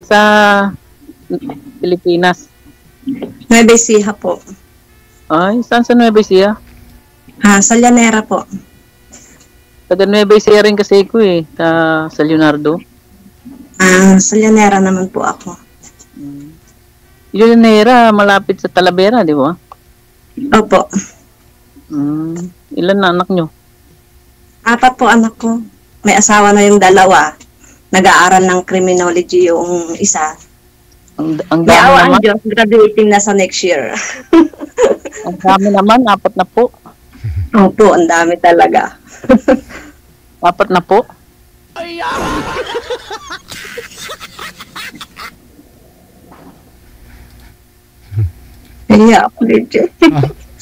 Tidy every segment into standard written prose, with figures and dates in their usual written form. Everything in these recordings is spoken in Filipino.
sa Pilipinas? Nueva Ecija po. Ay, saan sa Nueva Ecija? Sa Llanera po. Taga Nueva Ecija rin kasi ko eh, sa Leonardo. Sa Llanera naman po ako. Llanera, malapit sa Talavera, di ba? Opo. Ilan na anak nyo? 4 po anak ko. May asawa na yung 2. Nag-aaral ng criminology yung isa. Ang May dami awa ang naman. Diyos, graduating na sa next year. Ang dami naman, 4 na po. Opo, ang dami talaga. 4 na po. Kaya ako legit.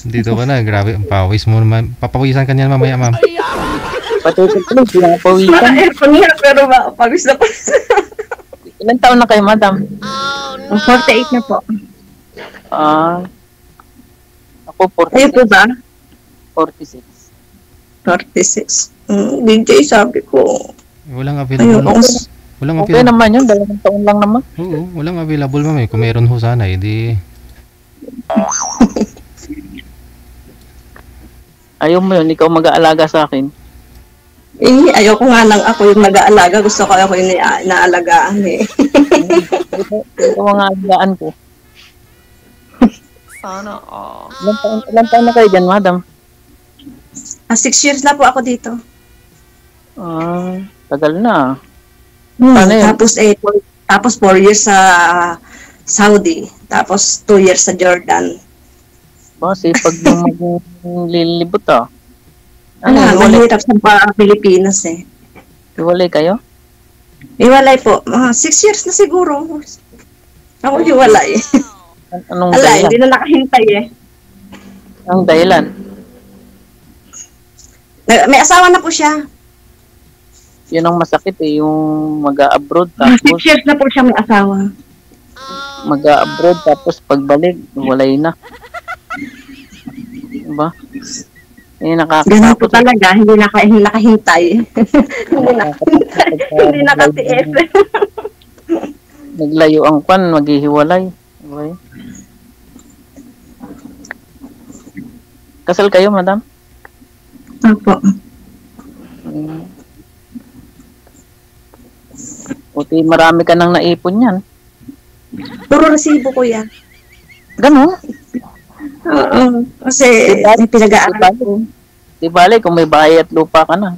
Dito ka na, grabe, ang pawis mo naman. Papawisan ka niyan mamaya, ma'am. Pati ko tuloy, pinapawisan. Aircon niya, pero pagis na po. Ilan taon na kayo, madam? 48 na po. Ako, Kayo po ba? 46. 46. DJ, sabi ko. Walang available. Ayun, Walang Okay available. naman yun, 2 taon lang naman. Oo, walang available, ma'am. Kung meron ho sana, edi... Ayaw mo yun, ikaw mag-aalaga sa akin. Ayoko nga lang ako yung nag-aalaga. Gusto ko ako yung naalagaan eh. Ito mga alagaan ko. Sana all. Ilan taon na kayo dyan, madam? 6 years na po ako dito. Tagal na. Paano yun? Tapos 4 years sa Saudi. Tapos 2 years sa Jordan. Sipag mo lilibot Mahirap sa Pilipinas eh. Iwalay kayo? Iwalay po. 6 years na siguro. Ako iwalay. Anong Alay, dahilan? hindi na nakahintay eh. Ang dahilan? May asawa na po siya. Yun ang masakit eh, yung mag-a-abroad 6 tapos years na po siya may asawa. mag-a-abroad tapos pagbalik, walay na. Diba? Ganun po Nakakatakot. talaga, hindi nakahintay. Hindi nakatiis. Naglayo ang kwan, maghihiwalay. Okay. Kasal kayo, madam? Opo. Buti marami ka nang naipon yan. Puro resibo ko yan. Ganun? Oo. Kasi may pinag-aaral ko. Di bale, kung may bahay at lupa ka na.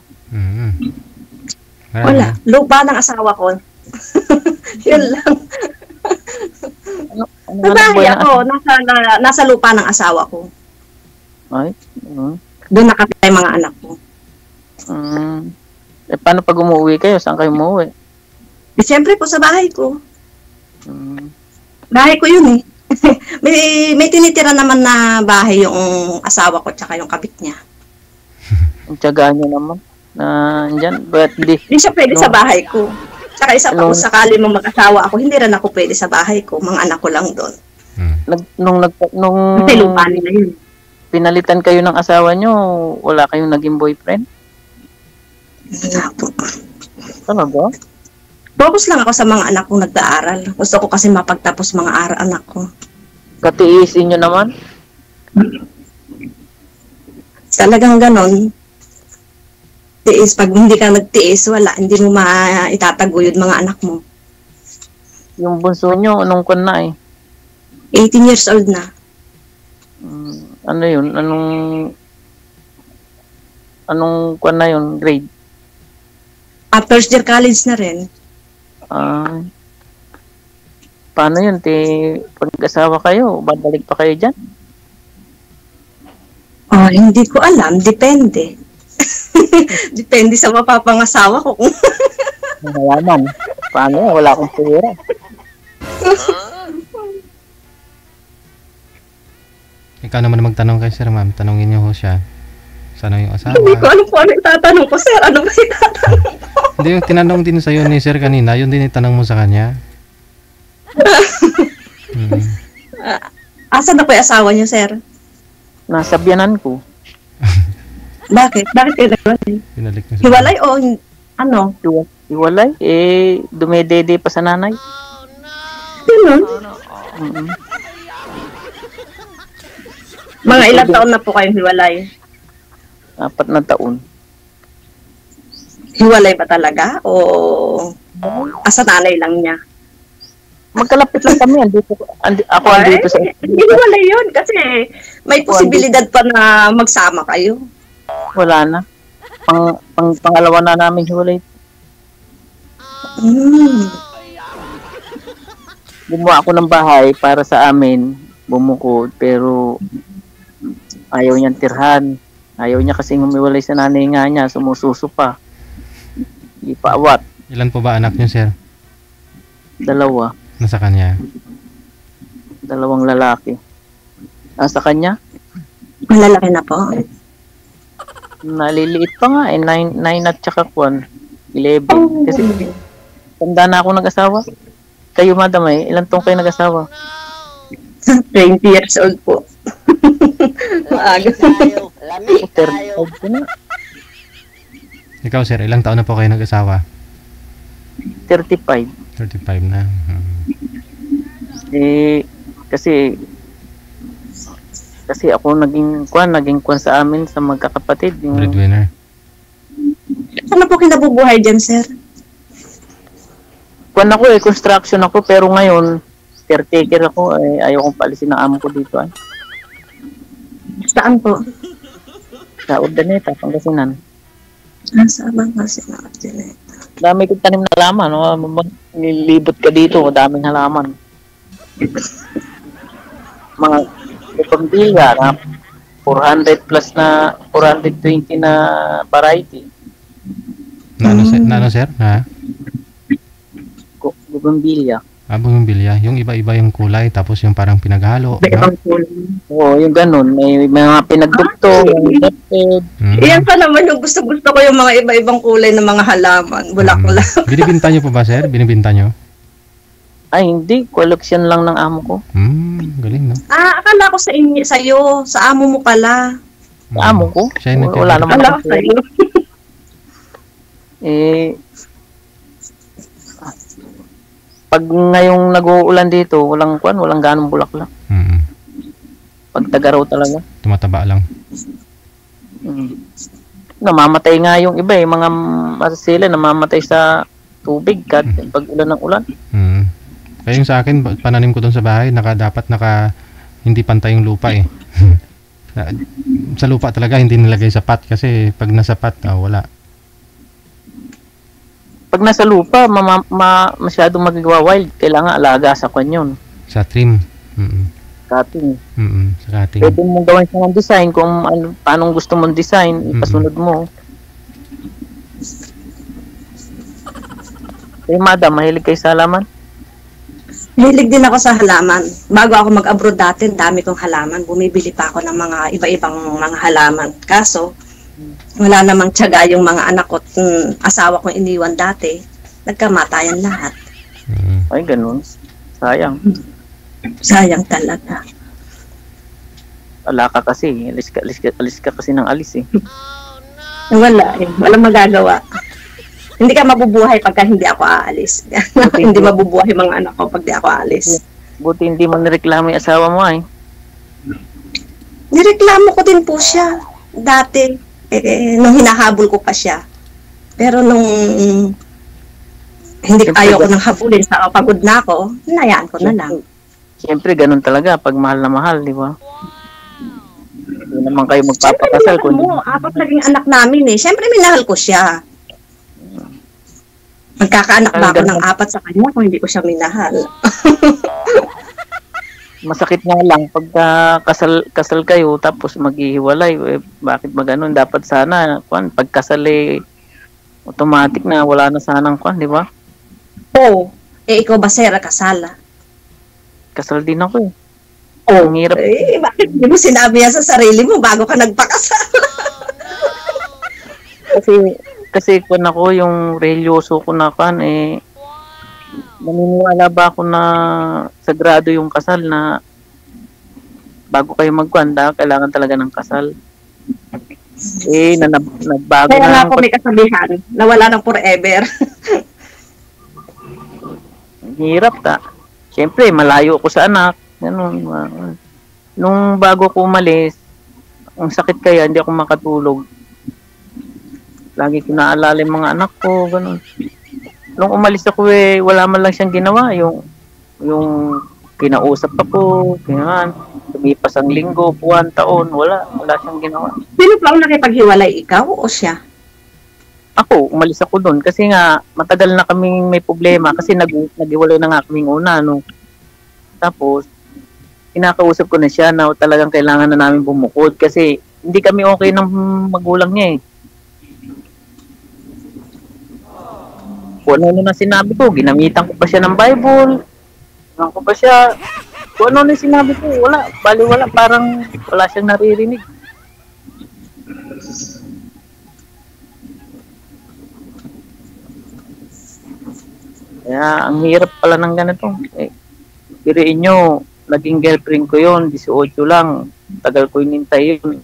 Wala. Lupa ng asawa ko. Yun lang. Ano Sa bahay buhay ako, nasa lupa ng asawa ko. Ay? Doon nakatira yung mga anak ko. Paano pag umuwi kayo? Saan kayo umuwi? Siyempre po sa bahay ko. Bahay ko yun eh. may tinitira naman na bahay yung asawa ko tsaka yung kabit niya. Ang tiyagaan nyo naman. Andyan, but Hindi siya pwede sa bahay ko. Tsaka isa pa kung sakali mo mag-asawa ako, hindi rin ako pwede sa bahay ko. Mga anak ko lang doon. Nung Kasi lupa nila yun. pinalitan kayo ng asawa nyo, wala kayong naging boyfriend? Wala po. Talaga? Focus lang ako sa mga anak kong nag-aaral. Gusto ko kasi mapagtapos mga anak ko. Katiisin nyo naman? Talagang ganon. Tiis. Pag hindi ka nagtiis, wala. Hindi mo maitataguyod mga anak mo. Yung bunso nyo, anong kwan na eh? 18 years old na. Ano yun? Anong kwan na yun? Grade? First year college na rin. Paano yun? Pag-asawa kayo, babalik pa kayo dyan? Hindi ko alam. Depende. Depende sa mapapangasawa ko. Malaman. Paano yan? Wala akong pera. Ikaw naman magtanong kay sir, ma'am. Tanongin niyo ho siya. Sana yung asawa. Hindi ko alam kung ano itatanong ko, sir. Ano ba itatanong ko? Hindi, yung tinanong din sa'yo ni sir kanina, yun din itanong mo sa kanya. Asan na po yung asawa niyo, sir? Nasa biyanan ko. Bakit? Bakit kayo nagwalay? Pinalik mo sa Hiwalay o ano? Iwalay? Dumedede pa sa nanay. Ganun. Mm-mm. Mga ilang taon na po kayong hiwalay? 4 na taon. Hiwalay ba talaga? O asa nanay lang niya? Magkalapit lang kami. Ako andito sa... Hindi hiwalay yun kasi may posibilidad pa na magsama kayo. Wala na. Pangalawa na namin hiwalay. Gumawa ako ng bahay para sa amin. Bumukod. Pero ayaw niyang tirhan. Ayaw niya kasing humiwalay sa nanay nga niya. Sumususo pa. Ipaawat. Ilan po ba anak niyo, sir? 2. Nasa kanya? 2 lalaki. Sa kanya? Malalaki na po. Naliliit pa nga. 9 at saka 11. Kasi tanda na ako nag-asawa. Kayo, madam, ilan taong kayo nag-asawa? 20 years old po. Maaga. 35 ko na. Ikaw, sir, ilang taon na po kayo nag-asawa? 35. 35 na. Kasi ako naging kwan sa amin sa magkakapatid. Yung Breadwinner. Ano po kinabubuhay dyan, sir? kwan ako construction ako, pero ngayon, caretaker ako, ayaw kong paalisin ng amo ko dito. Saan po? Sa Urdaneta, Pangasinan. Sa Bangasi na Urdaneta. Dami kong tanim na halaman, no? Nilibot ka dito, daming halaman. Mga pambilya na 400 plus na 420 na variety. Na ano, sir? Na? Bumbilya. Bumbilya. Yung iba-iba yung kulay, tapos yung parang pinaghalo. Oo, yung ganun. May mga pinagdugto, Iyan pa naman yung gusto-gusto ko yung mga iba-ibang kulay ng mga halaman. Bulaklak. Binibinta nyo po ba, sir? Binibinta nyo? Ay, hindi. Collection lang ng amo ko. Galing, no? Akala ko sa'yo. Sa amo mo pala. Sa amo ko? Siya yung Wala naman Akala ko sa'yo. Pag ngayong nag-uulan dito, walang ganong bulaklak. Pag tagaraw talaga. Tumataba lang. Namamatay nga yung iba mga masasila, namamatay sa tubig pag ulan ng ulan. Kaya yung sa akin, pananim ko doon sa bahay, dapat hindi pantay yung lupa eh. Sa lupa talaga, hindi nilagay sa pot kasi pag nasa pot, wala. Pag nasa lupa, masyadong magagawa wild. Kailangan alaga sa kanyon. Sa trim. Cutting. Sa cutting. Pwede mong gawin sa design kung paano gusto mong design, ipasunod mo. Madam, mahilig kayo sa halaman? Mahilig din ako sa halaman. Bago ako mag-abroad dati, dami kong halaman. Bumibili pa ako ng mga iba-ibang mga halaman. Kaso, wala namang tiyaga yung mga anak ko, asawa kong iniwan dati. Nagkamatayan lahat. Ay, ganun. Sayang. Sayang talaga. Wala ka kasi. Alis ka kasi ng alis eh. Wala eh. Walang magagawa. Hindi ka mabubuhay pagka hindi ako aalis. Hindi mabubuhay mga anak ko pag di ako aalis. Buti hindi mo nireklamo yung asawa mo ay. Nireklamo ko din po siya. Dati. Nung hinahabol ko pa siya. Pero nung ayaw ko nang habulin sa pagod na ako, hinayaan ko na lang. Siyempre, ganun talaga pag mahal na mahal, di ba? Hindi naman kayo magpapakasal. Apat naging anak namin eh. Siyempre, minahal ko siya. Magkakaanak ba ako ng 4 sa kanya kung hindi ko siya minahal? Masakit nga lang pagka kasal kayo tapos maghihiwalay, bakit ba ganun? Dapat sana pagkasal automatic na wala na sanang di ba? Oo. Ikaw ba, sir, kasal? Kasal din ako eh. Ang hirap. Bakit hindi mo sinabi yan sa sarili mo bago ka nagpakasal? kasi ako yung religyoso ko na naniniwala ba ako na sagrado yung kasal na bago kayo kailangan talaga ng kasal. Nagbago kaya na. Kaya ako may kasabihan na wala nang forever. Hirap ka. Siyempre, malayo ko sa anak. Ganun. Nung bago ko umalis, ang sakit kaya, hindi ako makatulog. Lagi ko naalala yung mga anak ko, ganun. Nung umalis ako wala man lang siyang ginawa. Yung kinausap ako, ganyan. Lumipas ang linggo, buwan, taon, wala siyang ginawa. Sino pa ang nakipaghiwalay, ikaw o siya? Ako, umalis ako doon kasi nga matagal na kaming may problema kasi naghiwalay na nga kaming una, no. Tapos, kinakausap ko na siya na talagang kailangan na namin bumukod kasi hindi kami okay ng magulang niya eh. Kung ano na sinabi ko, ginamitan ko pa siya ng Bible. Ginamitan ko pa siya. Kung ano na sinabi ko, wala, parang wala siyang naririnig. Kaya, ang hirap pala ng ganito. Piriin nyo, naging girlfriend ko yun, 18 lang. Tagal ko inintay yun.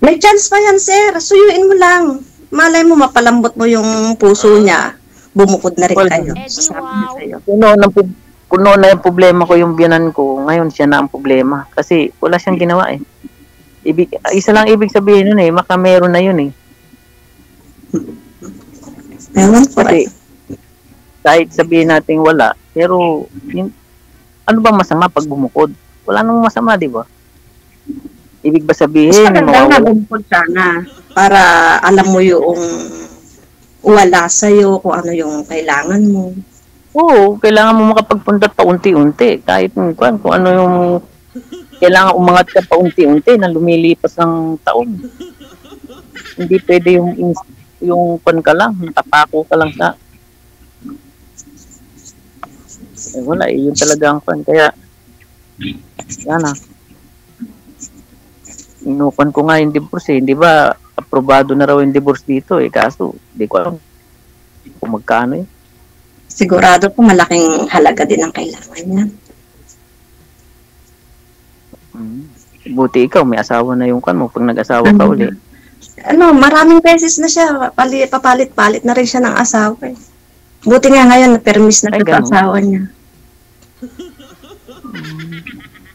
May chance pa yan, sir. Suyuin mo lang. Malay mo, mapalambot mo yung puso niya. Bumukod na rin kayo. Sasabi niya sa'yo. Kuno na yung problema ko yung biyanan ko. Ngayon siya na ang problema. Kasi wala siyang ginawa eh. Isa lang ibig sabihin nun eh. Maka meron na yun eh. Ewan po Kasi kahit sabihin natin wala, pero ano ba masama pag bumukod? Wala nang masama, di ba? Ibig ba sabihin? Mas maganda na bumukod sana para alam mo yung wala sa'yo, kung ano yung kailangan mo. Oo, kailangan mo makapagpunta pa unti-unti. Kahit kung ano yung kailangan umangat ka pa unti-unti na lumilipas ng taon. Hindi pwede yung pan ka lang, nakapako ka lang sa wala yun talaga ang pan. Kaya yan inupan ko nga yung divorce eh. Hindi ba aprobado na raw yung divorce dito eh. Kaso hindi ko alam kung magkano eh. Sigurado po malaking halaga din ang kailangan niya. Buti ikaw may asawa na yung kan mo pag nag-asawa ka uli. Maraming beses na siya, papalit-palit na rin siya ng asawa eh. Buti nga ngayon, na-permis na siya sa asawa niya.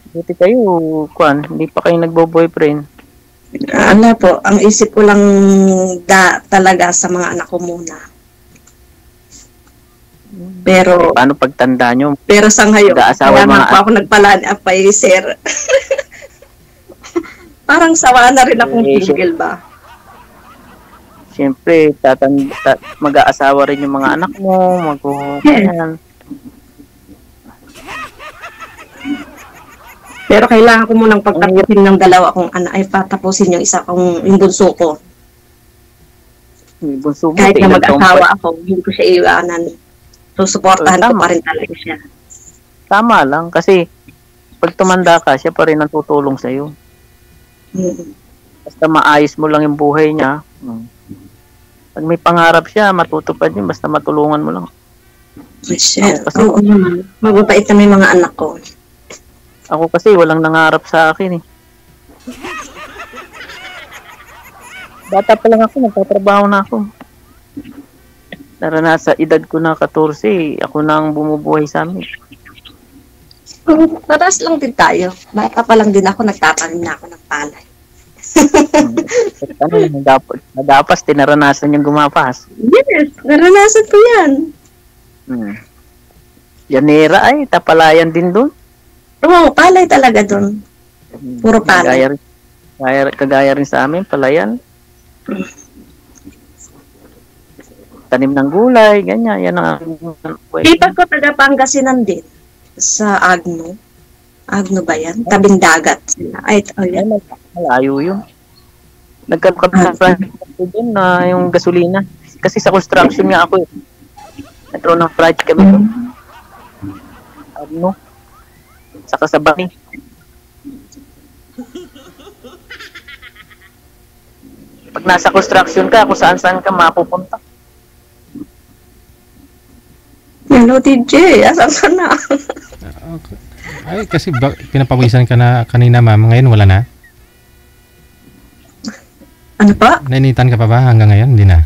Buti kayo, hindi pa kayo nagbo-boyfriend. Po, ang isip ko lang talaga sa mga anak ko muna. Pero, paano pagtanda nyo? Pero sa ngayon, kaya nga po ako nagpalaan apay, sir. Parang sawa na rin akong single ba? Siyempre, mag-aasawa rin yung mga anak mo, Yes. Pero kailangan ko munang pagtapusin ng dalawa kong anak, ay patapusin yung isa kong, yung bunso ko. Bunso mo, kahit na mag-asawa ako, hindi ko siya iwanan. So, suportahan ko pa rin talaga siya. Tama lang, kasi pag tumanda ka, siya pa rin ang tutulong sa'yo. Basta maayos mo lang yung buhay niya. Pag may pangarap siya, matutupad yun, basta matulungan mo lang. Oo naman. Mababait na may mga anak ko. Ako kasi walang nangarap sa akin eh. Bata pa lang ako, nagtatrabaho na ako. Sa edad ko na 14, ako na ang bumubuhay sa amin. Paras lang din tayo. Bata pa lang din ako, nagtatanim na ako ng palay. Nadapas, tinaranasan yung gumapas. Yes, naranasan ko yan. Yanera ay, tapalayan din doon. Oo, palay talaga doon. Puro palay. Kagaya rin sa amin, palayan. Tanim ng gulay, ganyan. Yan ang Lipat ko taga Pangasinan din. Sa Agno. Agno ba yan? Tabing dagat sila. Ay, yan. Malayo yun. Nagkaroon ng project doon na yung gasolina. Kasi sa construction nga ako eh. Nagkaroon ng project kami doon. Agno. Saka sa Bani. Pag nasa construction ka, kung saan-saan ka mapupunta. Hello, DJ. Asan ka na? Okay. Ay, kasi pinapawisan ka na kanina, ma'am. Ngayon, wala na? Ano pa? Nainitan ka pa ba hanggang ngayon? Hindi na?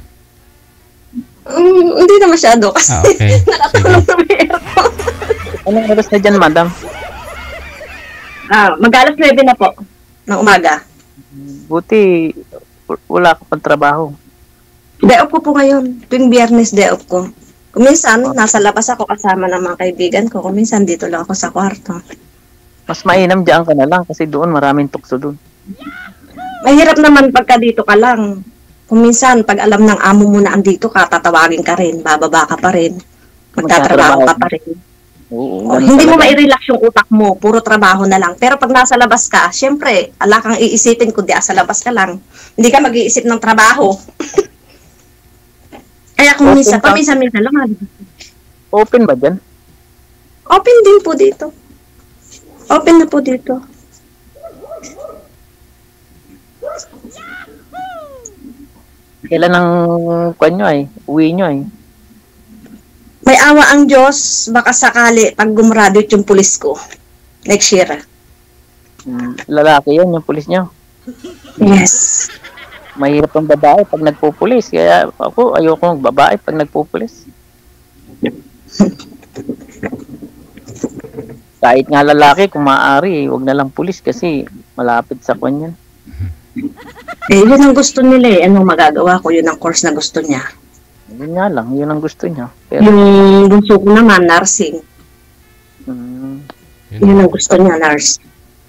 Hindi na masyado kasi Okay. nakakulong na may aircon. Anong oras na dyan, madam? Mag-alas 9 na po ng umaga. Buti, wala ka pang trabaho. Day off ko po ngayon. Tuwing Biyernes, day off ko. Kuminsan, nasa labas ako kasama ng mga kaibigan ko. Kuminsan, dito lang ako sa kwarto. Mas mainam dyan ka na lang kasi doon maraming tukso doon. Mahirap naman pagka dito ka lang. Kuminsan, pag alam ng amo mo na andito ka, tatawagin ka rin, bababa ka pa rin, magtatrabaho ka pa rin. Oo, Hindi mo mai-relax yung utak mo, puro trabaho na lang. Pero pag nasa labas ka, syempre, ala kang iisipin kundi sa labas ka lang. Hindi ka mag-iisip ng trabaho. Kaya kung minsan lang. Open ba dyan? Open din po dito. Open na po dito. Kailan ang kwan nyo ay? Uwi nyo ay? May awa ang Diyos, baka sakali pag gumraduate yung pulis ko. Next year. Lalaki yun, yung pulis nyo. Yes. Mahirap ang babae pag nagpupulis. Kaya ako, ayoko ng babae pag nagpupulis. Kahit nga lalaki, kung maaari, huwag na lang pulis kasi malapit sa kwan yan. Yun ang gusto nila eh. Anong magagawa ko? Yun ang course na gusto niya. Yun nga lang, yun ang gusto niya. Pero, Yung bunso ko naman, nursing. Yun. Yun ang gusto niya, nurse.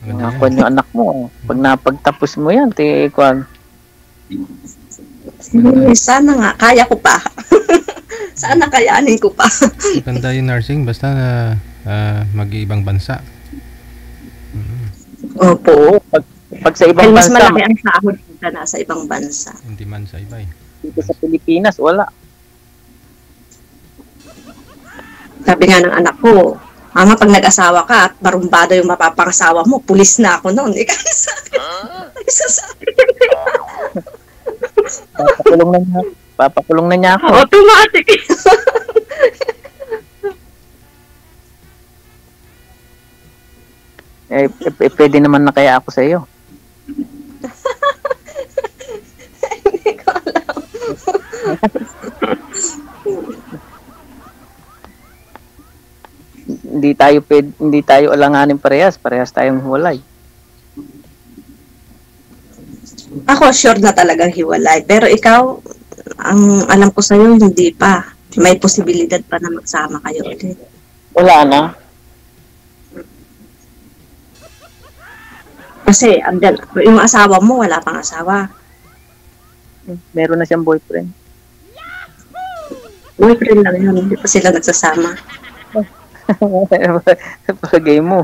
Maganda yan. kwan yung anak mo. Pag napagtapos mo yan, kwan. Sana nga, kaya ko pa. Sana kayanin ko pa. Maganda yung nursing, basta na mag-iibang bansa. Opo. Pag sa ibang Dahil mas bansa, malaki ang sahod ka na sa ibang bansa. Hindi man sa iba eh. dito sa Pilipinas, wala. Sabi nga ng anak ko, Mama, pag nag-asawa ka at barumbado yung mapapangasawa mo, pulis na ako noon. Ikaw sabi. Papakulong na niya ako. Automatic. Pwede naman na kaya ako sa iyo. Hindi ko alam. Hindi tayo alanganin parehas tayong hiwalay. Ako sure na talagang hiwalay. Pero ikaw, ang alam ko sa'yo, hindi pa. May posibilidad pa na magsama kayo ulit. Wala na. Kasi yung asawa mo, wala pang asawa. Meron na siyang boyfriend. Boyfriend lang yun, hindi pa sila nagsasama. Pagay mo.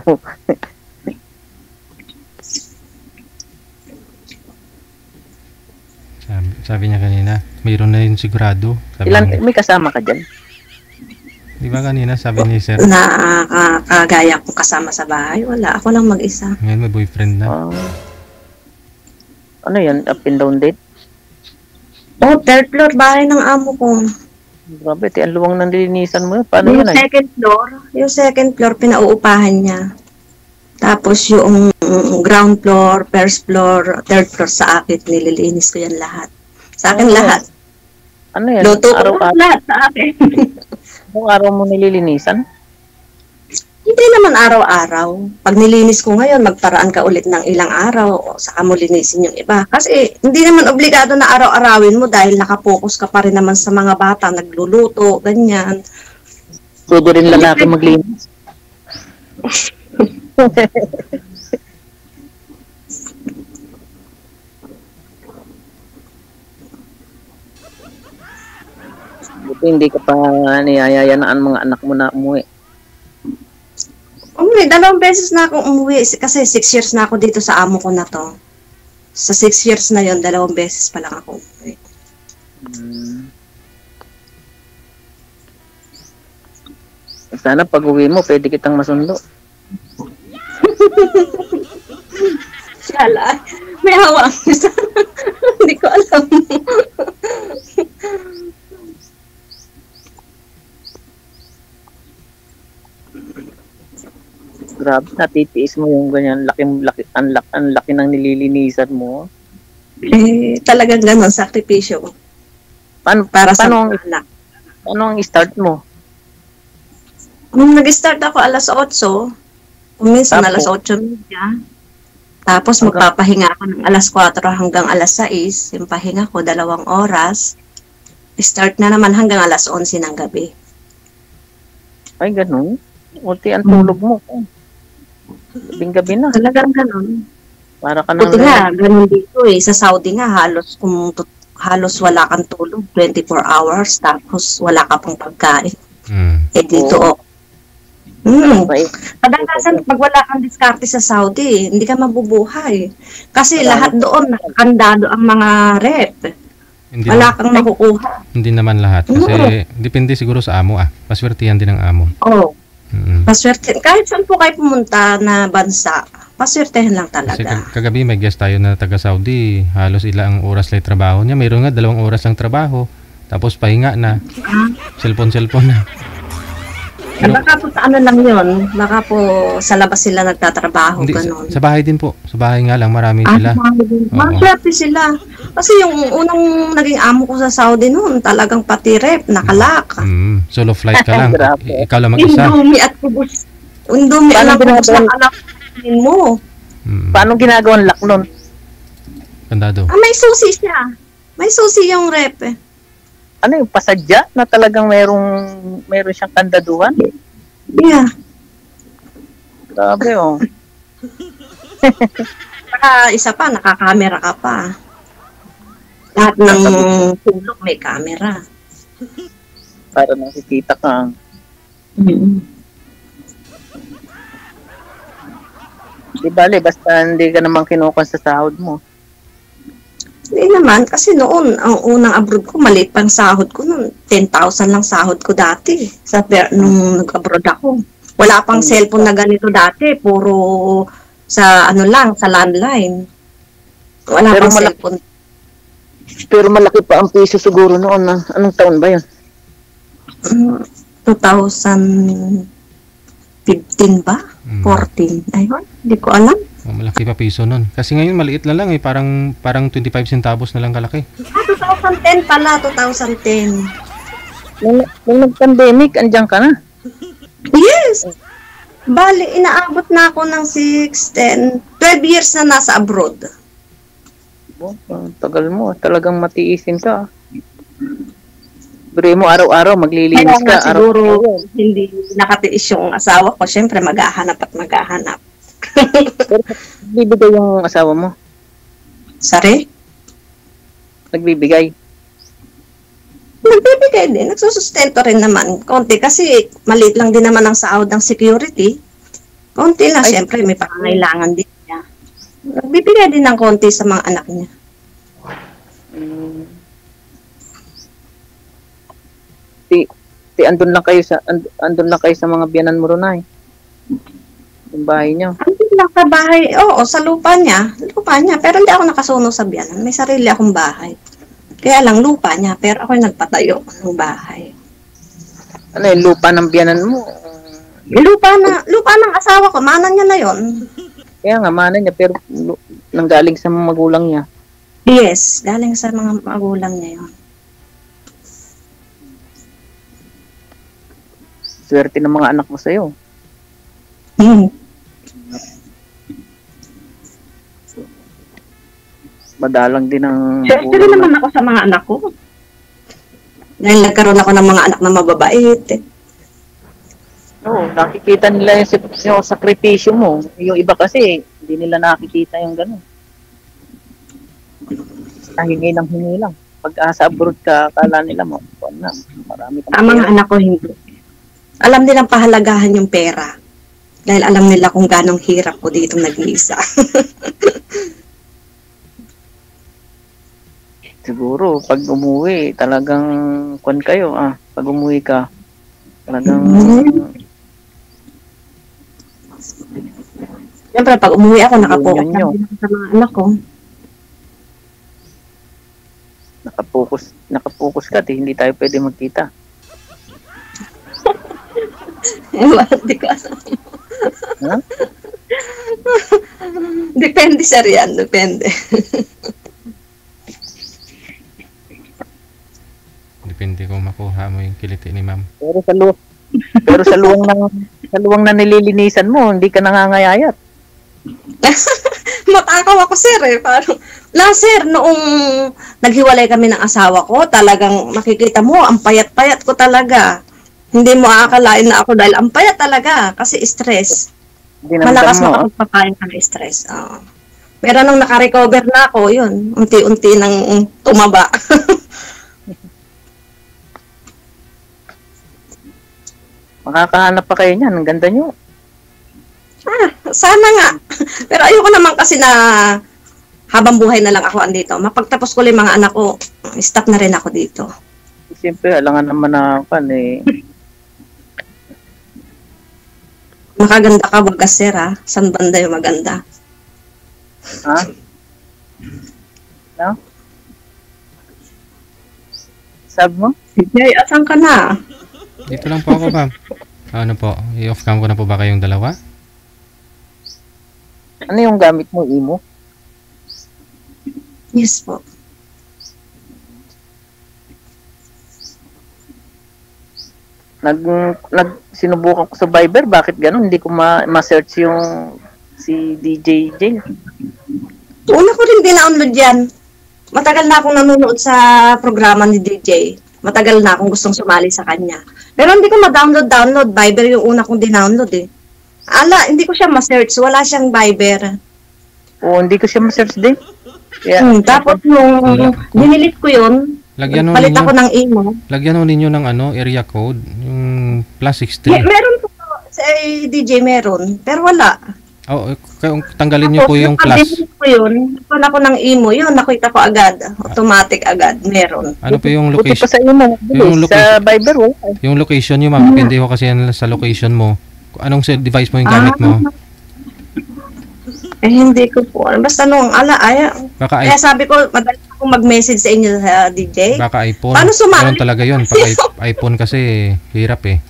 Sabi niya kanina, mayroon na yun sigurado. Sabi niya, May kasama ka dyan? di ba kanina sabi ni Sir, Kagaya kong kasama sa bahay, wala. Ako lang mag-isa. ngayon may boyfriend na. Ano yan? Up and down date? Oh, third floor, bahay ng amo ko. Grabe, ang luwang ng lilinisan mo. Paano Yung yan ay? second floor, pinauupahan niya. Tapos yung ground floor, first floor, third floor sa akin, nililinis ko yan lahat. Sa akin lahat. Ano yan? Luto ko Araw-araw lahat sa akin. araw mo nililinisan? Hindi naman araw-araw. Pag nilinis ko ngayon, magparaan ka ulit ng ilang araw o saka mo linisin yung iba. Kasi hindi naman obligado na araw-arawin mo dahil nakapokus ka pa rin naman sa mga bata, nagluluto, ganyan. Pwede rin lalaki maglinis. Buti hindi ka pa niyayayaan mga anak mo na umuwi. Umuwi, 2 beses na akong umuwi kasi 6 years na ako dito sa amo ko na to. Sa 6 years na yon, 2 beses pa lang ako umuwi. Sana pag uwi mo, pwede kitang masundo. Shala, may hawa ang isa. Hindi ko alam. Grabe, natitiis mo yung ganyan, ang laki ng nililinisan mo. Talagang ganon, sakripisyo. Paano, Para sa paano, mga anak. Ano ang start mo? Nung nag-start ako alas 8, minsan Tapos? alas 8:30. Tapos Hanggang- magpapahinga ako ng alas 4 hanggang alas 6. Yung pahinga ko, 2 oras. Start na naman hanggang alas 11 ng gabi. Ay, ganun. Ulti ang tulog mo. Gabing-gabi na. Talagang ganun. Para ka nang... Buti nga, ganun dito eh. Sa Saudi nga, halos wala kang tulog, 24 hours, tapos wala ka pang pagkain. Eh dito, Right. Kadalasan, pag wala kang diskarte sa Saudi, hindi ka mabubuhay. Kasi Wala lahat doon, nakakandado ang mga rep. Hindi, Wala kang makukuha. hindi naman lahat. Kasi depende siguro sa amo Paswertihan din ng amo. Oo. Mm. Paswerte. Kahit saan po kayo pumunta na bansa, paswertehan lang Kasi talaga. kagabi may guest tayo na taga Saudi. Halos ilang oras lang yung trabaho niya. Mayroon nga 2 oras lang trabaho. Tapos pahinga na. Cellphone na. Baka po sa ano lang yun, baka po sa labas sila nagtatrabaho, Hindi, ganun. sa bahay din po. Sa bahay nga lang marami sila. Oo. Maswerte sila. Kasi yung unang naging amo ko sa Saudi noon, talagang pati rep, nakalak. Solo flight ka lang. Grabe. Ikaw lang mag-isa. Indomie at kubos. Indomie Paano alam kubos ginagawa? ng anak mo. Paano ginagawang lock nun? Kandado. May susi siya. May susi yung rep eh. Ano yung pasadya na talagang meron siyang kandaduhan? Yeah. Grabe, oh. Saka isa pa, nakakamera ka pa. Lahat ng tulog may camera. Para nakikita ka. Di bale, basta hindi ka naman kinukuha sa sahod mo. Hindi naman, kasi noon, ang unang abroad ko, maliit pang sahod ko noon. 10,000 lang sahod ko dati nung nag-abroad ako. Wala pang cellphone na ganito dati, puro sa sa landline. Wala Pero pang cellphone. Pero malaki pa ang piso siguro noon. Anong taon ba yun? 2015 ba? 14? Ayun, hindi ko alam. Malaki pa piso nun. Kasi ngayon maliit na lang parang 25 centavos na lang kalaki. 2010 pala, 2010. Nung nag-pandemic, andyan ka na. Yes! Bali, inaabot na ako ng 6, 10, 12 years na nasa abroad. Ang tagal mo. Talagang matiisin ka. Bro mo, araw-araw maglilinis Kaya nga ka. siguro hindi nakatiis yung asawa ko. Siyempre, maghahanap at maghahanap. Pero nagbibigay yung asawa mo? Sorry? Nagbibigay? Nagbibigay din. Nagsusustento rin naman. Konti kasi maliit lang din naman ang sahod ng security. Konti lang. Ay. Siyempre, may pangangailangan din niya. Nagbibigay din ng konti sa mga anak niya. Andun lang kayo sa mga biyanan mo ron ay. Yung bahay niyo. Andun lang sa bahay. Oo, sa lupa niya. Lupa niya. Pero hindi ako nakasuno sa biyanan. May sarili akong bahay. Kaya lang lupa niya. Pero ako yung nagpatayo ng bahay. Ano yung lupa ng biyanan mo? Lupa ng asawa ko. Mana niya na yon. Kaya nga, mana niya, pero nanggaling sa mga magulang niya. Yes, galing sa mga magulang niya yon. Swerte ng mga anak mo sa'yo. Madalang din ang Swerte rin naman ako sa mga anak ko. Dahil nagkaroon ako ng mga anak na mababait. Oo, nakikita nila yung sakripisyo mo. Yung iba kasi, hindi nila nakikita yung gano'n. Hingi lang. Pag sa abroad ka, akala nila mo, marami kang Ang mga anak ko hindi. Alam nilang pahalagahan yung pera. Dahil alam nila kung ganong hirap ko dito nag-iisa. Siguro, pag umuwi, talagang kwan kayo, pag umuwi ka, talagang Siyempre, pag umuwi ako, nakapokus Yun. lang din ako sa mga anak ko. nakapokus ka, hindi tayo pwede magkita. Hindi ko alam. Ha? Depende sa riyan, depende. Depende kung makuha mo yung kiliti ni ma'am. Pero sa luwang na nililinisan mo, hindi ka nangangayayat. Matakaw ako, sir, eh. Parang, sir, noong naghiwalay kami ng asawa ko, talagang makikita mo, ang payat-payat ko talaga. Hindi mo aakalain na ako dahil ang payat talaga kasi stress. Malakas na pagpapayat ng stress. Pero nung nakarecover na ako, yun, unti-unti nang tumaba. Makakahanap pa kayo niyan. Ang ganda nyo. Sana nga. Pero ayoko naman kasi na habang buhay na lang ako andito. Mapagtapos ko yung mga anak ko, stop na rin ako dito. Siyempre, alangan naman na Makaganda ka, wagas, sir, ha? San banda yung maganda? Ha? No? Sab mo? Jay, asan ka na? Dito lang po ako, ma'am. Ano po? I-off cam ko na po ba kayong dalawa? Ano yung gamit mo, Imo? Yes po. Sinubukan ko sa Viber, bakit ganun? Hindi ko ma-search yung si DJ Jane. Una ko rin dinownload yan. Matagal na akong nanonood sa programa ni DJ. Matagal na akong gustong sumali sa kanya. Pero hindi ko ma-download. Viber yung una kong dinownload eh. Hindi ko siya ma-search. Wala siyang Viber. Oo, hindi ko siya ma-search din. Yeah. Tapos nung dinilit ko yun, palit ako ng email. Lagyan mo ninyo ng area code, yung +63. Meron po sa DJ, meron. Pero wala. Tanggalin niyo po yung plus. Pag-delete ko yun, wala ko ng emo, yun, nakita ko agad. Automatic agad, meron. Ano po yung Buti pa location? sa email. Sa Viber, wala. Yung location niyo, ma'am, hindi ko kasi yan sa location mo. Anong device mo yung gamit mo? Hindi ko po. Basta nung kaya sabi ko, madali akong mag-message sa inyo sa DJ. Baka iPhone. Paano sumali? Ganun talaga yun. Pag iPhone kasi, hirap eh.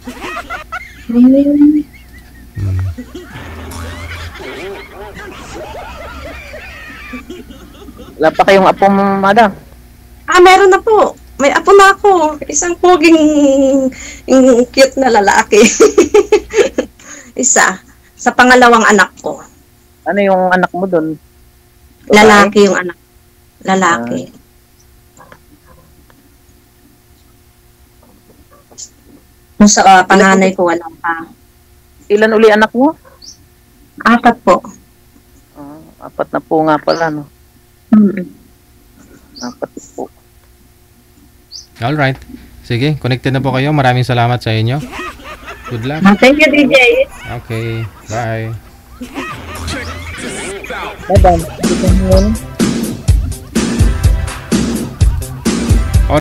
Wala pa kayong apo, madam? Meron na po. May apo na ako. Isang poging cute na lalaki. Isa. Sa pangalawang anak ko. Ano yung anak mo doon? Lalaki yung anak. Lalaki. Kung sa panganay ko, wala pa. Ilan uli anak mo? 4 po. 4 na po nga pala, no? 4 po. Alright. Sige, connected na po kayo. Maraming salamat sa inyo. Good luck. Thank you, DJ. Okay, bye. Bye-bye.